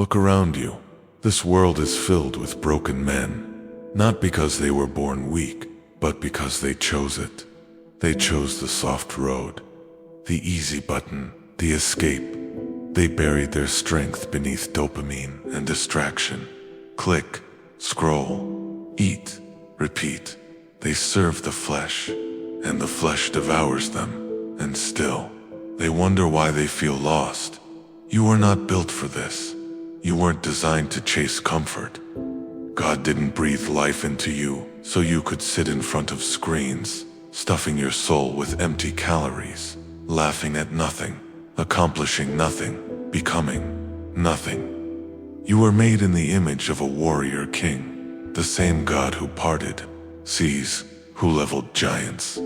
Look around you. This world is filled with broken men, not because they were born weak, but because they chose it. They chose the soft road, the easy button, the escape. They buried their strength beneath dopamine and distraction. Click, scroll, eat, repeat. They serve the flesh, and the flesh devours them, and still, they wonder why they feel lost. You were not built for this. You weren't designed to chase comfort. God didn't breathe life into you so you could sit in front of screens, stuffing your soul with empty calories, laughing at nothing, accomplishing nothing, becoming nothing. You were made in the image of a warrior king, the same God who parted seas, who leveled giants,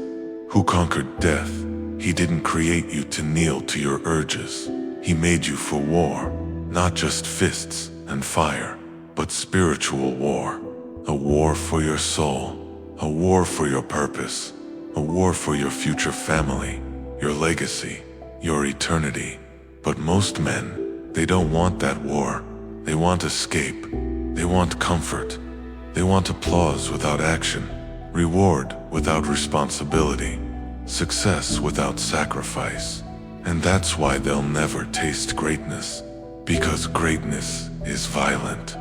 who conquered death. He didn't create you to kneel to your urges. He made you for war, not just fists and fire, but spiritual war. A war for your soul, a war for your purpose, a war for your future family, your legacy, your eternity. But most men, they don't want that war. They want escape. They want comfort. They want applause without action, reward without responsibility, success without sacrifice. And that's why they'll never taste greatness, because greatness is violent.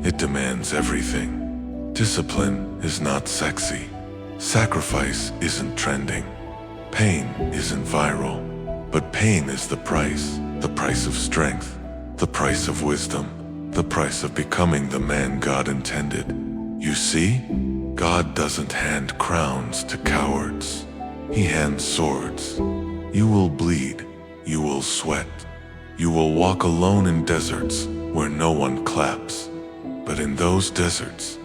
It demands everything. Discipline is not sexy. Sacrifice isn't trending. Pain isn't viral. But pain is the price of strength, the price of wisdom, the price of becoming the man God intended. You see, God doesn't hand crowns to cowards. He hands swords. You will bleed. You will sweat. You will walk alone in deserts where no one claps. But in those deserts,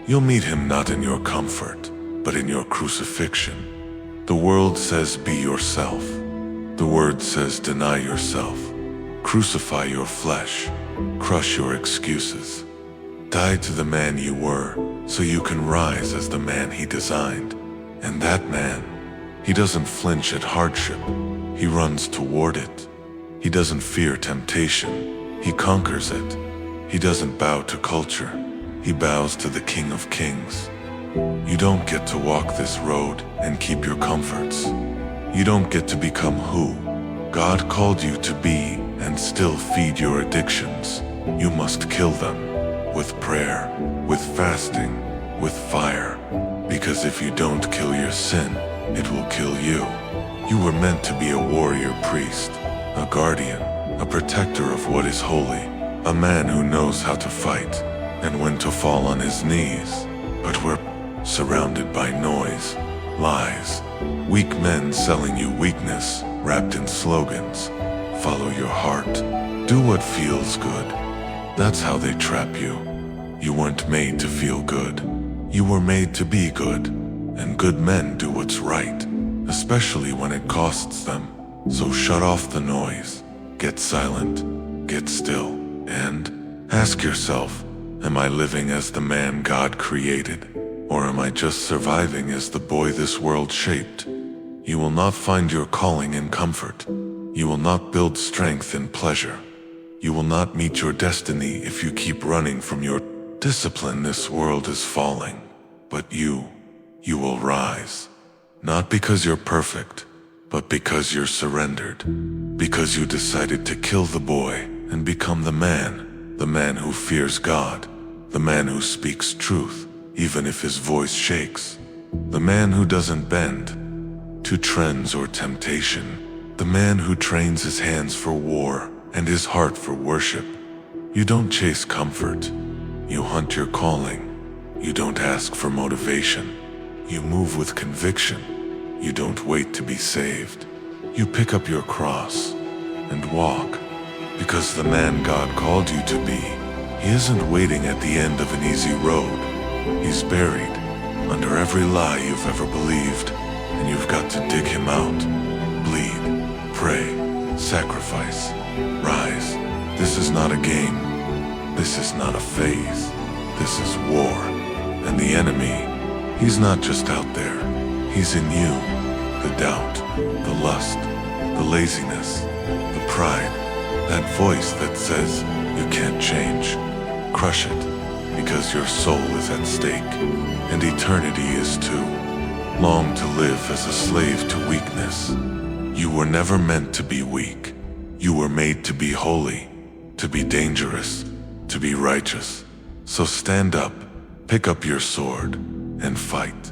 you'll meet him not in your comfort, but in your crucifixion. The world says be yourself. The word says deny yourself. Crucify your flesh. Crush your excuses. Die to the man you were so you can rise as the man he designed. And that man, he doesn't flinch at hardship. He runs toward it. He doesn't fear temptation. He conquers it. He doesn't bow to culture. He bows to the King of Kings. You don't get to walk this road and keep your comforts. You don't get to become who God called you to be and still feed your addictions. You must kill them with prayer, with fasting, with fire. Because if you don't kill your sin, it will kill you. You were meant to be a warrior priest, a guardian, a protector of what is holy, a man who knows how to fight and when to fall on his knees. But we're surrounded by noise, lies, weak men selling you weakness wrapped in slogans. Follow your heart. Do what feels good. That's how they trap you. You weren't made to feel good. You were made to be good. And good men do what's right, especially when it costs them. So shut off the noise. Get silent. Get still. And ask yourself, am I living as the man God created? Or am I just surviving as the boy this world shaped? You will not find your calling in comfort. You will not build strength in pleasure. You will not meet your destiny if you keep running from your discipline. This world is falling, but you will rise. Not because you're perfect, but because you're surrendered. Because you decided to kill the boy and become the man who fears God, the man who speaks truth, even if his voice shakes, the man who doesn't bend to trends or temptation, the man who trains his hands for war and his heart for worship. You don't chase comfort. You hunt your calling. You don't ask for motivation. You move with conviction. You don't wait to be saved. You pick up your cross and walk, because the man God called you to be, he isn't waiting at the end of an easy road. He's buried under every lie you've ever believed, and you've got to dig him out. Bleed, pray, sacrifice, rise. This is not a game. This is not a phase. This is war. And the enemy, he's not just out there. He's in you. The doubt, the lust, the laziness, the pride, That voice that says you can't change. Crush it, because your soul is at stake, and eternity is too. Long to live as a slave to weakness. You were never meant to be weak. You were made to be holy, to be dangerous, to be righteous. So stand up, pick up your sword, and fight.